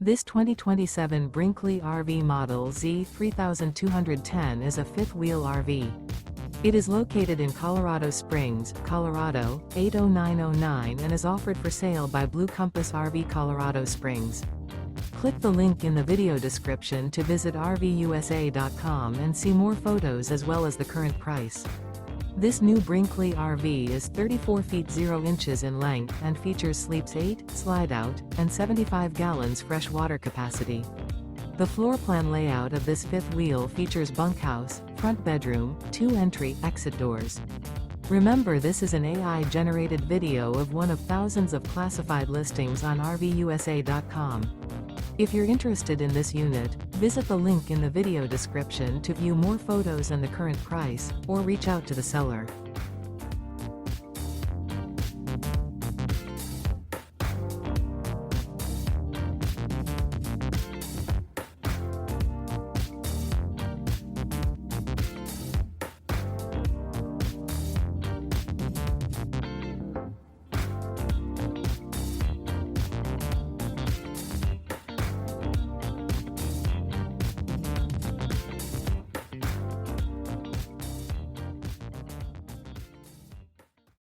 This 2027 Brinkley RV Model Z 3210 is a fifth-wheel RV. It is located in Colorado Springs, Colorado, 80909 and is offered for sale by Blue Compass RV Colorado Springs. Click the link in the video description to visit RVUSA.com and see more photos as well as the current price. This new Brinkley RV is 34 feet 0 inches in length and features sleeps 8, Slideout, and 75 gallons fresh water capacity. The floor plan layout of this fifth wheel features bunkhouse, front bedroom, 2 entry/exit doors. Remember, this is an AI-generated video of one of thousands of classified listings on RVUSA.com. If you're interested in this unit, visit the link in the video description to view more photos and the current price, or reach out to the seller.